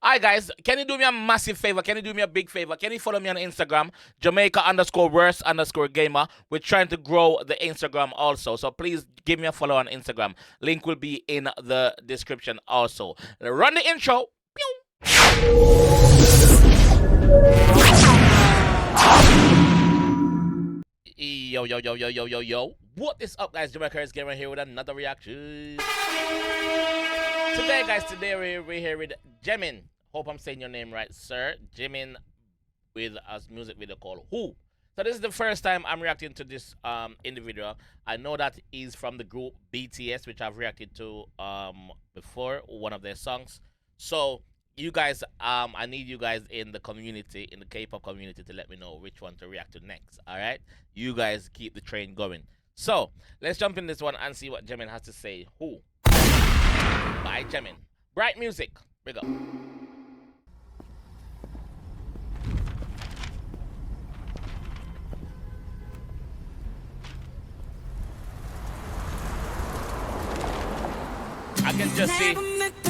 Alright, guys, can you do me a massive favor? Can you do me a big favor? Can you follow me on Instagram, Jamaica_worst_gamer? We're trying to grow the Instagram also, so please give me a follow on Instagram. Link will be in the description also. Run the intro. Yo, yo, yo, yo, yo, yo, yo. What is up, guys? JAMAICA'S Gamer here with another reaction. Today, guys, we're here with Jimin. Hope I'm saying your name right, sir. Jimin with a music video called Who. So this is the first time I'm reacting to this individual. I know that he's from the group BTS, which I've reacted to before, one of their songs. So you guys, I need you guys in the community, in the K-pop community, to let me know which one to react to next. All right, you guys keep the train going. So let's jump in this one and see what Jimin has to say. Who by Jimin. Bright music. Big up. I can just see.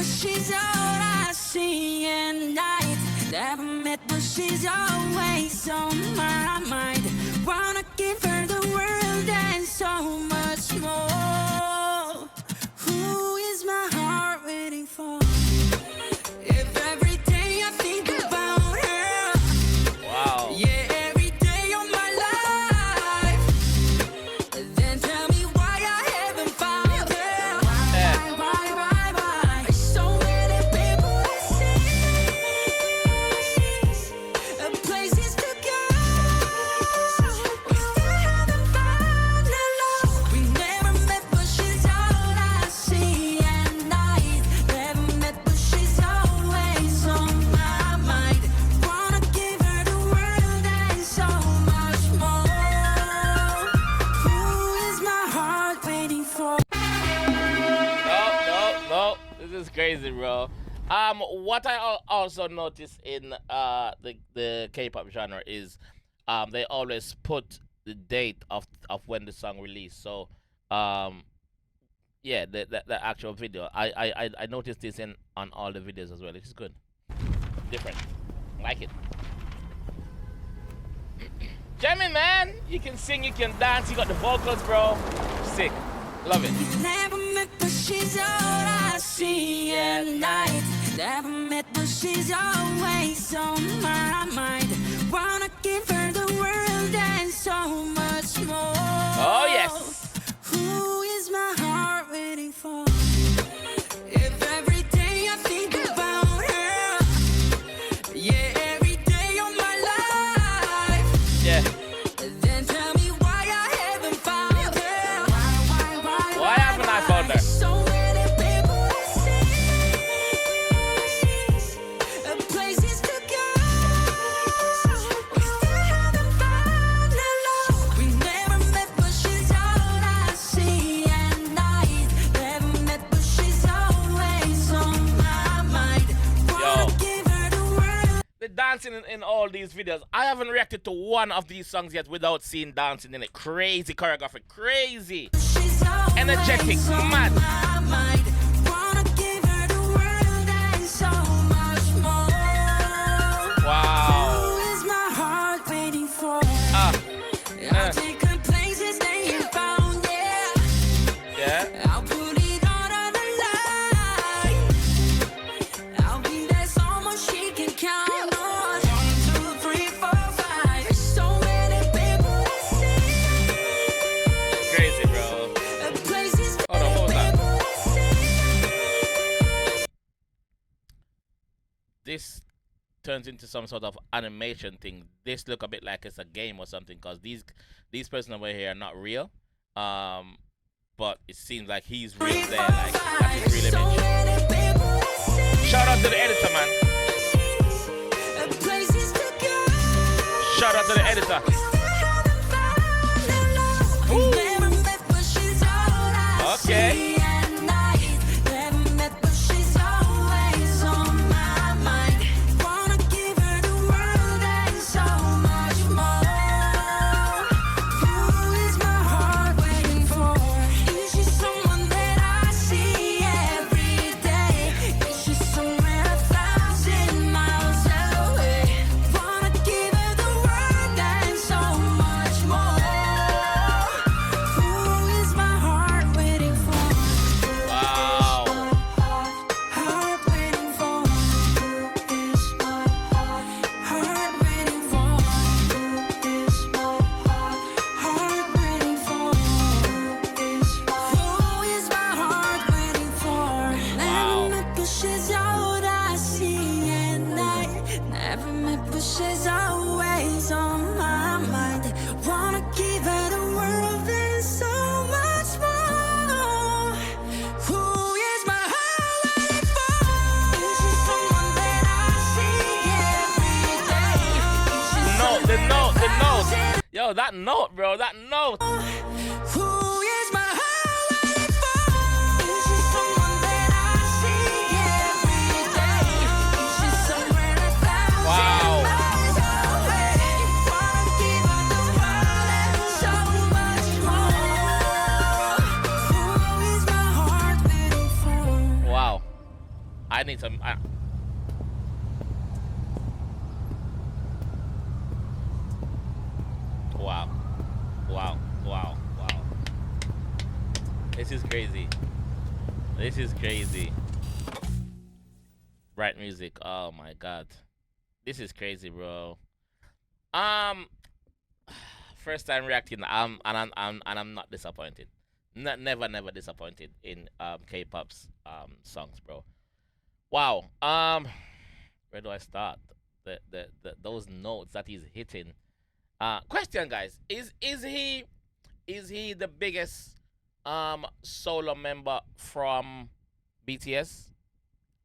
She's all I see at night. Never met, but she's always on my mind. Wanna give her the world and so much more. Who is my heart waiting for? If every day I think about her. Wow. Yeah, every day of my life. Then tell me why I haven't found her. Why? So many people I see, places to go. We still haven't found her love. We never met, but she's all I see at night. Never met, but she's always on my mind. Wanna give her the world and so much more. Who is my heart waiting for? No. This is crazy, bro. What I also noticed in the K-pop genre is they always put the date of when the song released. So yeah, the actual video. I noticed this on all the videos as well. It is good, different, like it. Jimin, man, you can sing, you can dance, you got the vocals, bro. Sick, love it. Never met, but she's all I see at night. Never met, but she's always on my mind. Wanna give her the world and so much more. Oh yes. Who is my heart waiting for? If every day I think about her. Yeah, every day of my life. Yeah. Then tell me why I haven't found her. Why haven't I found her? So many people I see, places to go. We still haven't found her love. We never met, but she's all I see at night. Never met, but she's always on my mind. Wanna give her the world. The dancing in all these videos. I haven't reacted to one of these songs yet without seeing dancing in it. Crazy choreography, crazy. She's always Energetic, on mad. my mind. Wanna give her the world and so much more. Wow. Who is my heart waiting for? Yeah. I'll take her places they ain't found yet. Yeah. I'll put it all on the line. I'll be there someone she can count on. 1, 2, 3, 4, 5. There's so many people I see. Crazy, bro. Places to Hold on, what was that? people I see. This turns into some sort of animation thing. This look a bit like it's a game or something, because these persons over here are not real. But it seems like he's real there, like that's his real So image. many people I see. Shout out to the editor, man. Places to go. Shout out to the editor. Okay. Someone that I see every day. Is she somewhere 1,000 but she's all I see, and I never met, but she's always on my mind. Wanna give her the world and so much more. Who is my heart waiting for? Is she someone that I see every day? Is she The note, the note. someone Yo, that note, bro, that note. who is my heart waiting for? Is she someone that I see every day? Is she somewhere 1,000 Wow. miles away? Wanna give her the world and so much more. Who is my heart waiting for? Wow. I need some. Wow. Wow. Wow. Wow. This is crazy. This is crazy. Right music. Oh my god. This is crazy, bro. First time reacting. I'm not disappointed. Never disappointed in K-pop's songs, bro. Wow. Where do I start? Those notes that he's hitting. Question, guys: Is he the biggest solo member from BTS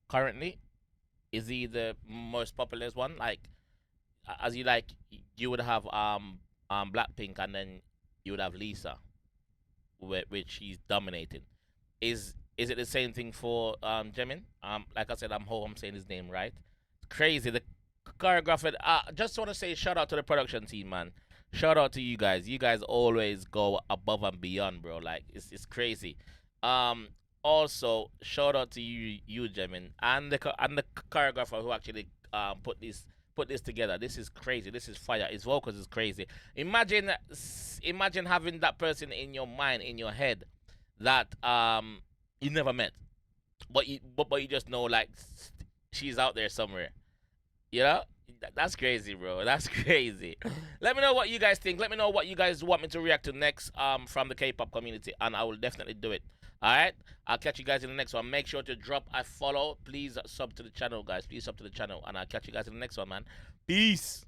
currently? Is he the most popular one? Like, as you like, you would have Blackpink, and then you would have Lisa, which he's dominating. Is it the same thing for Jimin? Like I said, I'm saying his name right. Crazy. The choreographer. Just want to say shout out to the production team, man. Shout out to you guys. You guys always go above and beyond, bro. Like it's crazy. Also shout out to you Jimin, and the choreographer who actually put this together. This is crazy. This is fire. His vocals is crazy. Imagine having that person in your mind, in your head, that you never met, but you just know, like, she's out there somewhere. You know? That's crazy, bro. That's crazy. Let me know what you guys think. Let me know what you guys want me to react to next from the K-pop community, and I will definitely do it. All right? I'll catch you guys in the next one. Make sure to drop a follow. Please sub to the channel, guys. Please sub to the channel, and I'll catch you guys in the next one, man. Peace.